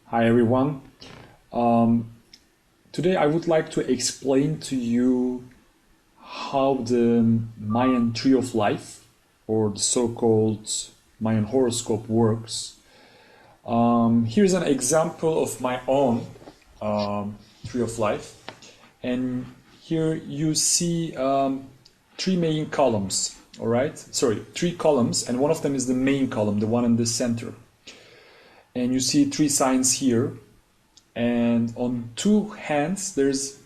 Hi everyone. Um, Today I would like to explain to you how the Mayan Tree of Life, or the so-called Mayan Horoscope, works. Here's an example of my own Tree of Life, and here you see three main columns. All right, sorry, three columns, and one of them is the main column, the one in the center. And you see three signs here, and on two hands there's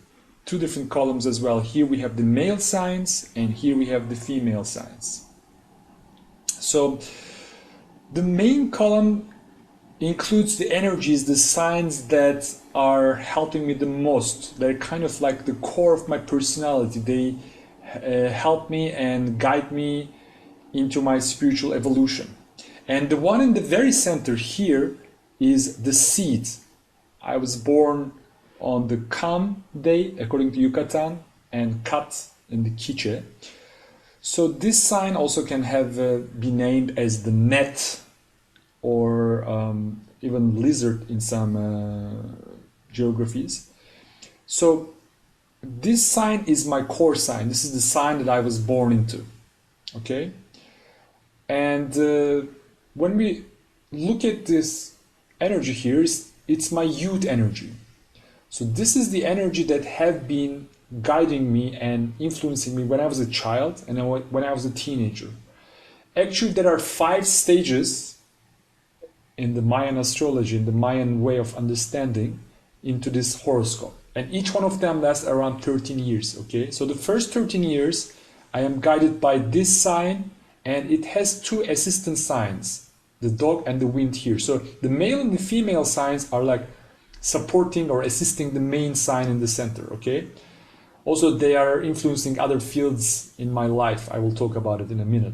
two different columns as well. Here we have the male signs and here we have the female signs. So the main column includes the energies, the signs that are helping me the most. They're kind of like the core of my personality. They help me and guide me into my spiritual evolution. And the one in the very center here is the seed. I was born on the Kam day, according to Yucatan, and Kat in the Quiche. So this sign also can have be named as the net, or even lizard in some geographies. So this sign is my core sign. This is the sign that I was born into. Okay? And when we look at this energy here, it's my youth energy. So this is the energy that have been guiding me and influencing me when I was a child and when I was a teenager. Actually, there are 5 stages in the Mayan astrology, in the Mayan way of understanding into this horoscope. And each one of them lasts around 13 years, okay? So the first 13 years, I am guided by this sign, and it has 2 assistant signs, the dog and the wind here. So the male and the female signs are like supporting or assisting the main sign in the center, okay? Also, they are influencing other fields in my life. I will talk about it in a minute.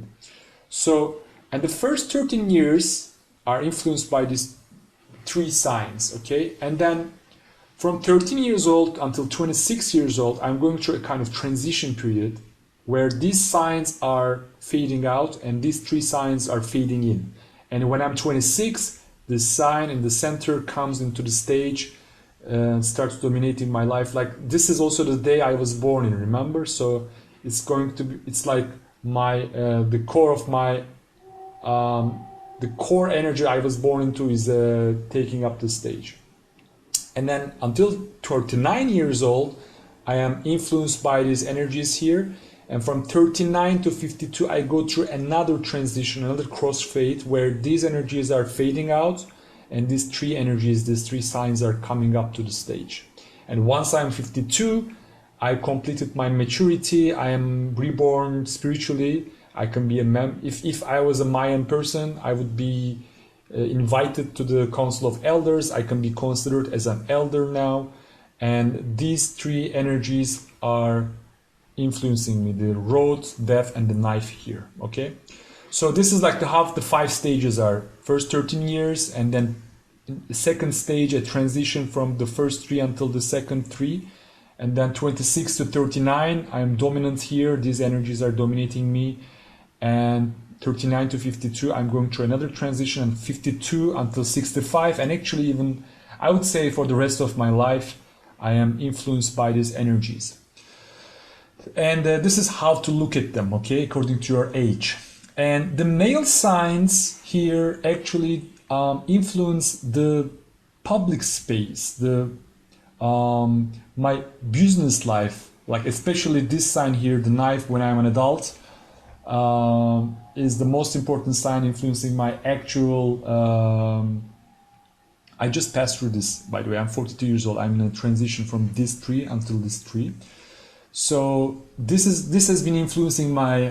So, and the first 13 years are influenced by these 3 signs, okay? And then from 13 years old until 26 years old, I'm going through a kind of transition period where these signs are fading out and these 3 signs are fading in. And when I'm 26, the sign in the center comes into the stage and starts dominating my life. Like, this is also the day I was born in, remember? So it's going to be, it's like my, the core of my, the core energy I was born into is taking up the stage. And then until 39 years old, I am influenced by these energies here. And from 39 to 52, I go through another transition, another crossfade, where these energies are fading out and these 3 energies, these 3 signs are coming up to the stage. And once I'm 52, I completed my maturity, I am reborn spiritually. I can be if I was a Mayan person, I would be invited to the Council of Elders. I can be considered as an elder now. And these 3 energies are influencing me, the rod, death, and the knife here, okay? So this is like how the 5 stages are. First 13 years, and then the second stage, a transition from the first 3 until the second 3. And then 26 to 39, I'm dominant here. These energies are dominating me. And 39 to 52, I'm going through another transition, and 52 until 65. And actually even, I would say for the rest of my life, I am influenced by these energies. And this is how to look at them, okay, according to your age. And the male signs here actually influence the public space, the my business life, like especially this sign here, the knife, when I'm an adult, is the most important sign influencing my actual I just passed through this, by the way. I'm 42 years old. I'm in a transition from this tree until this tree. So this has been influencing my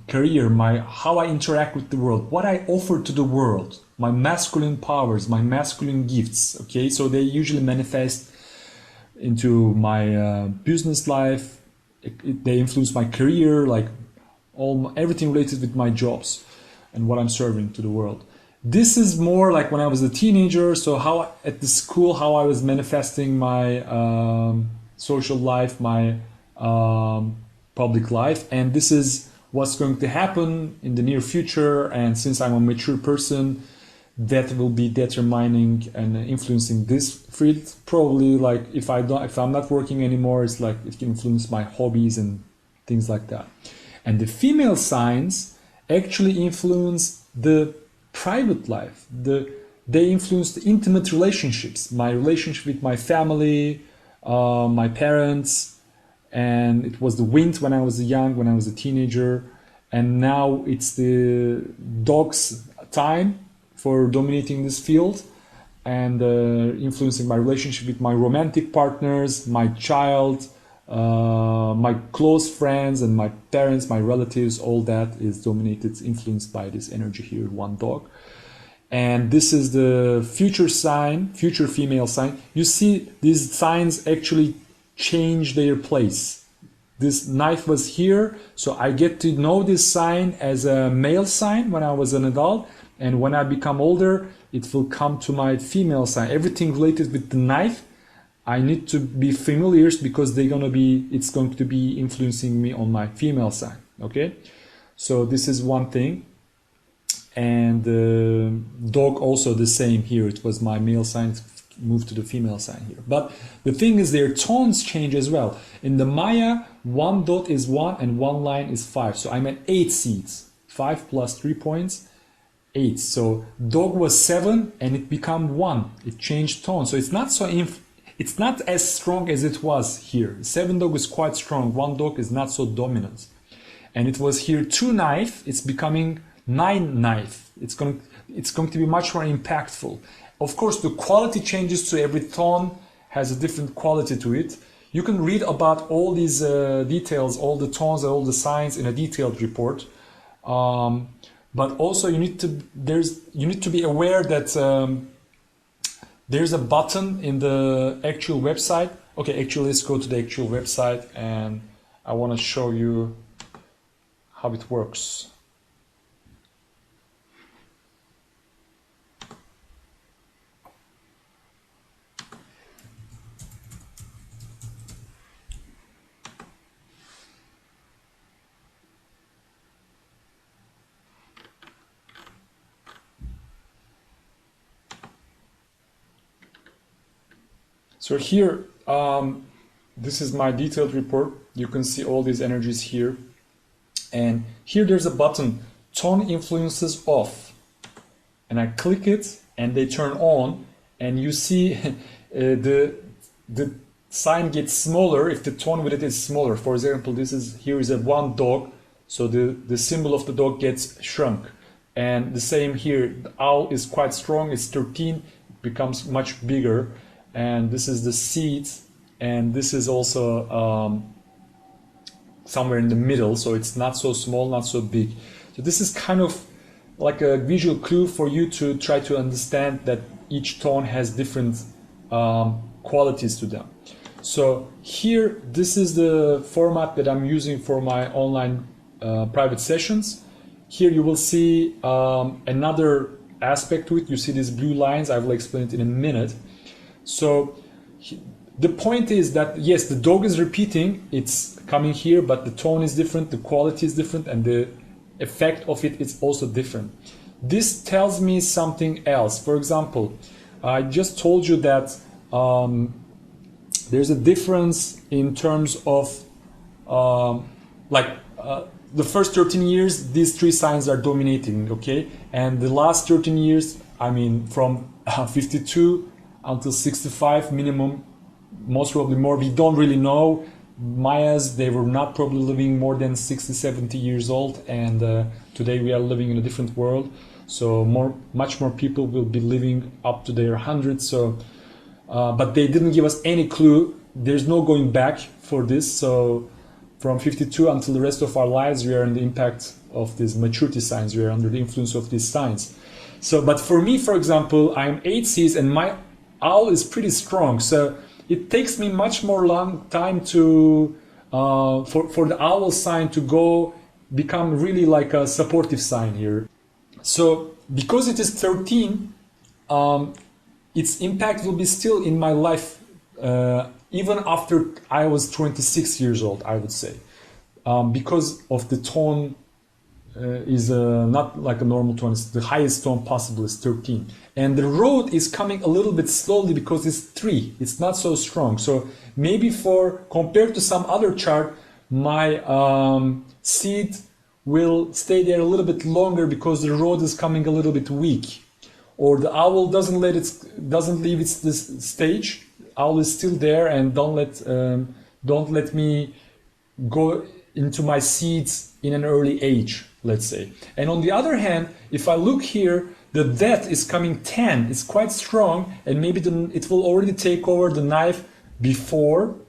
career, how I interact with the world, what I offer to the world, my masculine powers, my masculine gifts. Okay, so they usually manifest into my business life. They influence my career, like everything related with my jobs and what I'm serving to the world. This is more like when I was a teenager. So how at the school, how I was manifesting my social life, my public life, and this is what's going to happen in the near future. And since I'm a mature person, that will be determining and influencing this field. Probably like if I'm not working anymore, it's like it can influence my hobbies and things like that. And the female signs actually influence the private life. They influence the intimate relationships, my relationship with my family, my parents, and it was the wind when I was young, when I was a teenager, and now it's the dog's time for dominating this field and influencing my relationship with my romantic partners, my child, my close friends and my parents, my relatives. All that is dominated, influenced by this energy here, one dog. And this is the future sign, future female sign. You see these signs actually change their place. This knife was here, so I get to know this sign as a male sign when I was an adult, and when I become older, it will come to my female sign. Everything related with the knife, I need to be familiar because it's going to be influencing me on my female sign. Okay, so this is one thing. And dog also the same here. It was my male sign, moved to the female sign here. But the thing is, their tones change as well. In the Maya, one dot is 1 and one line is 5. So I'm at 8 seeds. 5 plus 3 points, 8. So dog was 7 and it became 1. It changed tone. So it's not it's not as strong as it was here. 7 dog is quite strong. 1 dog is not so dominant. And it was here 2 knife. It's becoming 9 knife. It's going to be much more impactful. Of course, the quality changes to every tone, has a different quality to it. You can read about all these details, all the tones, all the signs in a detailed report. But also you need to be aware that there's a button in the actual website. Okay, actually let's go to the actual website and I want to show you how it works. So here, this is my detailed report. You can see all these energies here. And here there's a button, tone influences off. And I click it and they turn on. And you see the sign gets smaller if the tone with it is smaller. For example, here is a 1 dog. So the symbol of the dog gets shrunk. And the same here, the owl is quite strong, it's 13, it becomes much bigger. And this is the seed, and this is also somewhere in the middle, so it's not so small, not so big. So this is kind of like a visual clue for you to try to understand that each tone has different qualities to them. So here, this is the format that I'm using for my online private sessions. Here you will see another aspect to it. You see these blue lines, I will explain it in a minute. So the point is that yes, the dog is repeating, it's coming here, but the tone is different, the quality is different, and the effect of it is also different. This tells me something else. For example, I just told you that there's a difference in terms of the first 13 years, these 3 signs are dominating, okay? And the last 13 years, I mean from 52 until 65 minimum, most probably more, we don't really know. Mayas, they were not probably living more than 60, 70 years old, and today we are living in a different world, so much more people will be living up to their hundreds. So but they didn't give us any clue. There's no going back for this. So from 52 until the rest of our lives, we are in the impact of these maturity signs, we are under the influence of these signs. So but for me, for example, I'm 8 Cs and my owl is pretty strong, so it takes me much more long time to for the owl sign to become really like a supportive sign here. So because it is 13, its impact will be still in my life even after I was 26 years old, I would say, because of the tone is not like a normal tone. It's the highest tone possible is 13. And the road is coming a little bit slowly because it's 3. It's not so strong. So maybe compared to some other chart, my seed will stay there a little bit longer because the road is coming a little bit weak. Or the owl doesn't leave its this stage. Owl is still there, and don't let me go into my seeds in an early age, let's say. And on the other hand, if I look here, the death is coming 10. It's quite strong, and maybe it will already take over the knife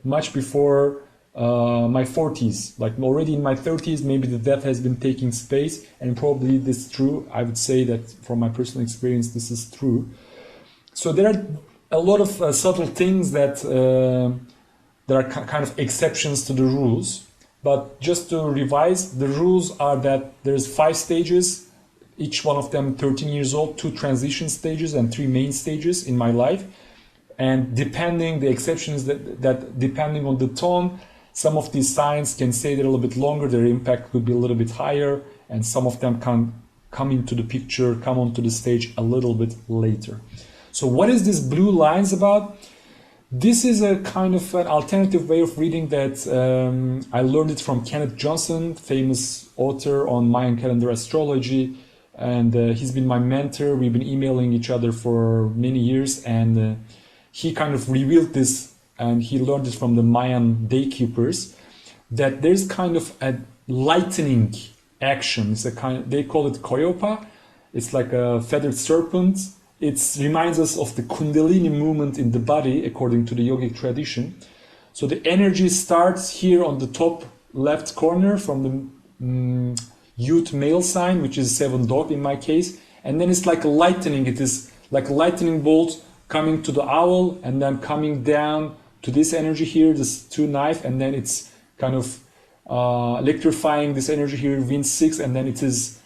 much before my 40s. Like already in my 30s, maybe the death has been taking space, and probably this is true. I would say that from my personal experience, this is true. So there are a lot of subtle things that are kind of exceptions to the rules. But just to revise, the rules are that there's 5 stages, each one of them 13 years old, 2 transition stages and 3 main stages in my life. And the exceptions that depending on the tone, some of these signs can stay there a little bit longer, their impact could be a little bit higher, and some of them can come into the picture, come onto the stage a little bit later. So what is this blue lines about? This is a kind of an alternative way of reading that I learned it from Kenneth Johnson, famous author on Mayan calendar astrology, and he's been my mentor. We've been emailing each other for many years, and he kind of revealed this, and he learned it from the Mayan daykeepers, that there's kind of a lightning action. They call it koyopa. It's like a feathered serpent. It reminds us of the Kundalini movement in the body, according to the yogic tradition. So the energy starts here on the top left corner from the youth male sign, which is 7 dog in my case. And then it's like a lightning. It is like a lightning bolt coming to the owl and then coming down to this energy here, this 2 knife. And then it's kind of electrifying this energy here, wind 6, and then it is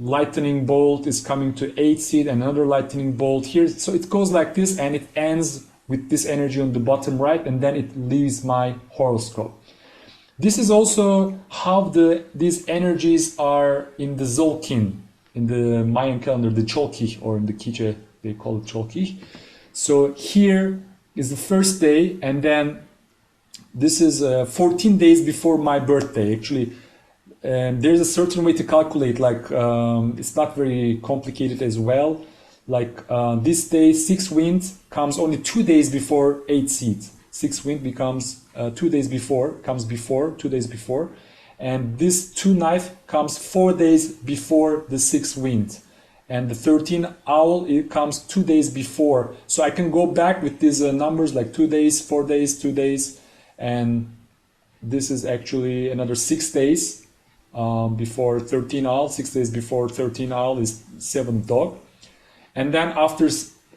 lightning bolt is coming to 8 seed, another lightning bolt here. So it goes like this, and it ends with this energy on the bottom right, and then it leaves my horoscope. This is also how these energies are in the Tzolkin, in the Mayan calendar, the Tzolkin, or in the Quiche, they call it Tzolkin. So here is the first day, and then this is 14 days before my birthday. Actually, there's a certain way to calculate, like it's not very complicated as well. Like this day, 6 wind comes only 2 days before 8 seed. 6 wind becomes 2 days before, 2 days before. And this 2 knife comes 4 days before the 6 wind. And the 13 owl, it comes 2 days before. So I can go back with these numbers like 2 days, 4 days, 2 days. And this is actually another 6 days. Before 13 owl, 6 days before 13 owl is 7 dog. And then after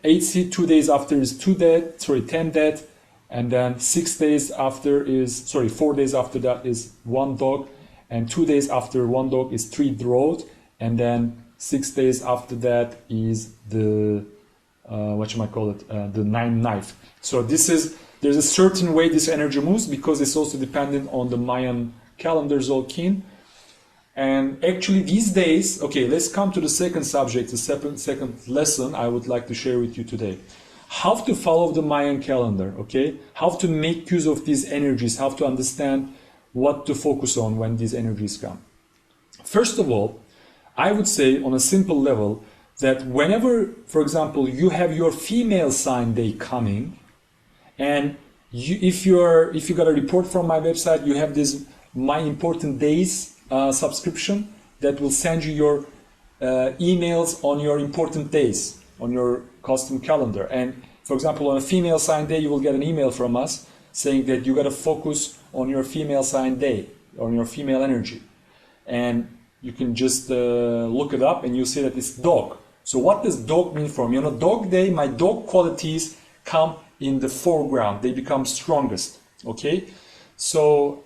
8 seed, 2 days after is 10 dead. And then 4 days after that is 1 dog. And 2 days after 1 dog is 3 road. And then 6 days after that is the, the 9 knife. So there's a certain way this energy moves, because it's also dependent on the Mayan calendar Tzolkin. And actually these days, okay, let's come to the second subject, the second lesson I would like to share with you today. How to follow the Mayan calendar, okay? How to make use of these energies, how to understand what to focus on when these energies come. First of all, I would say on a simple level that whenever, for example, you have your female sign day coming, and if you got a report from my website, you have this My Important Days subscription that will send you your emails on your important days on your custom calendar. And for example, on a female sign day, you will get an email from us saying that you got to focus on your female sign day, on your female energy. And you can just look it up and you'll see that it's dog. So what does dog mean for me? On a dog day, my dog qualities come in the foreground. They become strongest, okay? So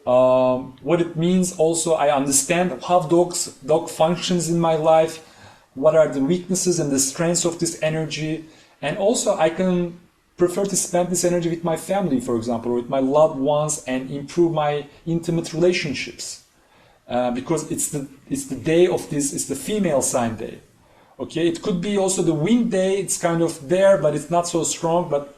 what it means also, I understand how dog functions in my life, what are the weaknesses and the strengths of this energy, and also I can prefer to spend this energy with my family, for example, or with my loved ones, and improve my intimate relationships. because it's the day of this, it's the female sign day. Okay, it could be also the wind day, it's kind of there, but it's not so strong, but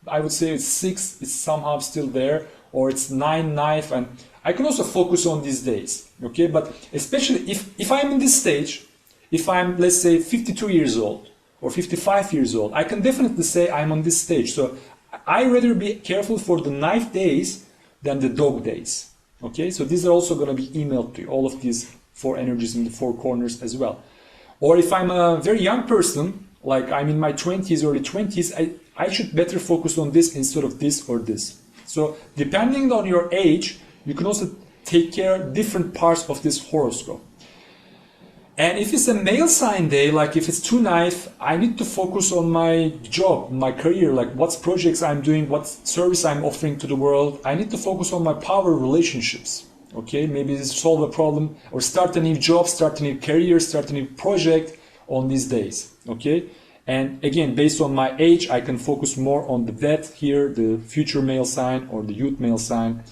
I would say it's 6, it's somehow still there, or it's 9, knife, and I can also focus on these days, okay? But especially if I'm in this stage, if I'm, let's say, 52 years old or 55 years old, I can definitely say I'm on this stage. So I rather be careful for the knife days than the dog days, okay? So these are also going to be emailed to you, all of these 4 energies in the 4 corners as well. Or if I'm a very young person, like I'm in my 20s, early 20s, I should better focus on this instead of this or this. So depending on your age, you can also take care of different parts of this horoscope. And if it's a male sign day, like if it's 2 knife, I need to focus on my job, my career, like what projects I'm doing, what service I'm offering to the world. I need to focus on my power relationships. Okay, maybe solve a problem or start a new job, start a new career, start a new project on these days. Okay, and again, based on my age, I can focus more on the death here, the future male sign or the youth male sign.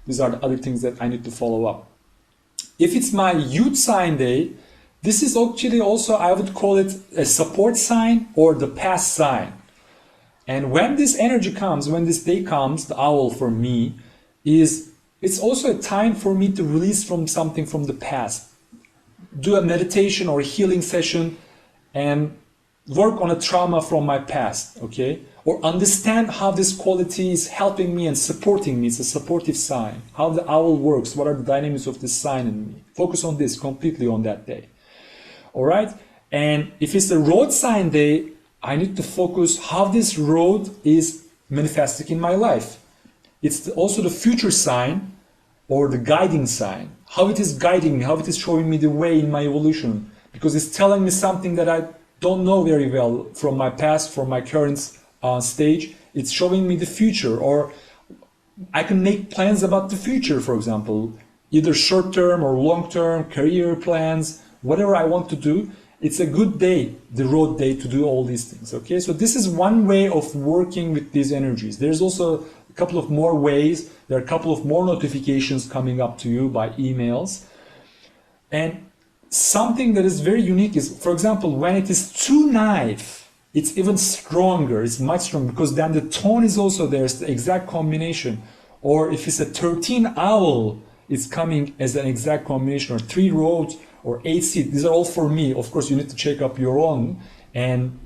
These are the other things that I need to follow up. If it's my youth sign day, this is actually also, I would call it a support sign or the past sign. And when this energy comes, when this day comes, the owl for me it's also a time for me to release from something from the past. Do a meditation or a healing session and work on a trauma from my past, okay? Or understand how this quality is helping me and supporting me. It's a supportive sign. How the owl works, what are the dynamics of this sign in me. Focus on this completely on that day. All right? And if it's a road sign day, I need to focus how this road is manifesting in my life. It's also the future sign or the guiding sign. How it is guiding me, how it is showing me the way in my evolution. Because it's telling me something that I don't know very well from my past, from my current stage. It's showing me the future, or I can make plans about the future, for example, either short-term or long-term career plans, whatever I want to do. It's a good day, the road day, to do all these things, okay? So this is one way of working with these energies. There's also a couple of more ways. There are a couple of more notifications coming up to you by emails. And something that is very unique is, for example, when it is 2 knife, it's even stronger, it's much stronger, because then the tone is also there, it's the exact combination. Or if it's a 13 owl, it's coming as an exact combination, or 3 roads, or 8 seed. These are all for me. Of course, you need to check up your own and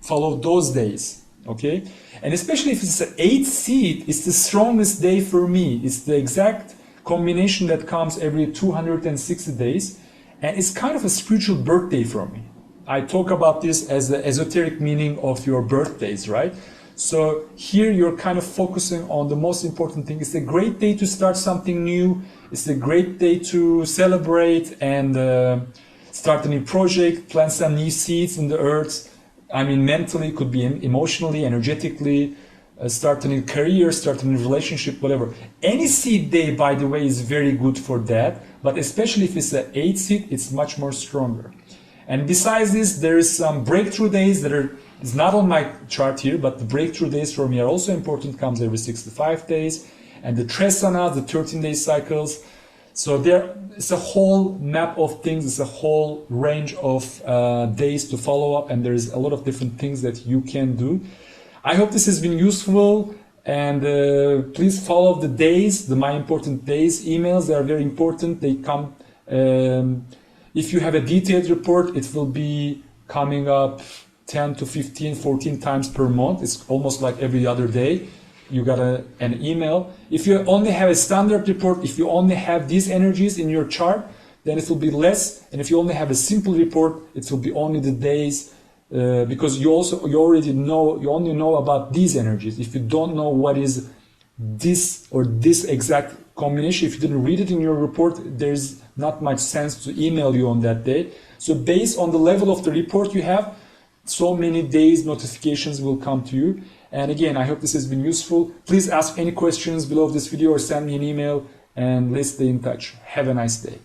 follow those days, okay? And especially if it's an 8 seed, it's the strongest day for me. It's the exact combination that comes every 260 days. And it's kind of a spiritual birthday for me. I talk about this as the esoteric meaning of your birthdays, right? So here you're kind of focusing on the most important thing. It's a great day to start something new. It's a great day to celebrate and start a new project, plant some new seeds in the earth. I mean, mentally, could be emotionally, energetically, start a new career, start a new relationship, whatever. Any seed day, by the way, is very good for that. But especially if it's an 8 seed, it's much more stronger. And besides this, there is some breakthrough days that it's not on my chart here, but the breakthrough days for me are also important, comes every 65 days. And the Tresana, the 13-day cycles. So it's a whole map of things, it's a whole range of days to follow up, and there's a lot of different things that you can do. I hope this has been useful, and please follow the days, the My Important Days emails. They are very important. They come, if you have a detailed report, it will be coming up 10 to 15, 14 times per month. It's almost like every other day. You got an email. If you only have a standard report, if you only have these energies in your chart, then it will be less. And if you only have a simple report, it will be only the days, because you only know about these energies. If you don't know what is this or this exact combination, if you didn't read it in your report, there's not much sense to email you on that day. So based on the level of the report you have, so many days notifications will come to you. And again, I hope this has been useful. Please ask any questions below this video or send me an email, and let's stay in touch. Have a nice day.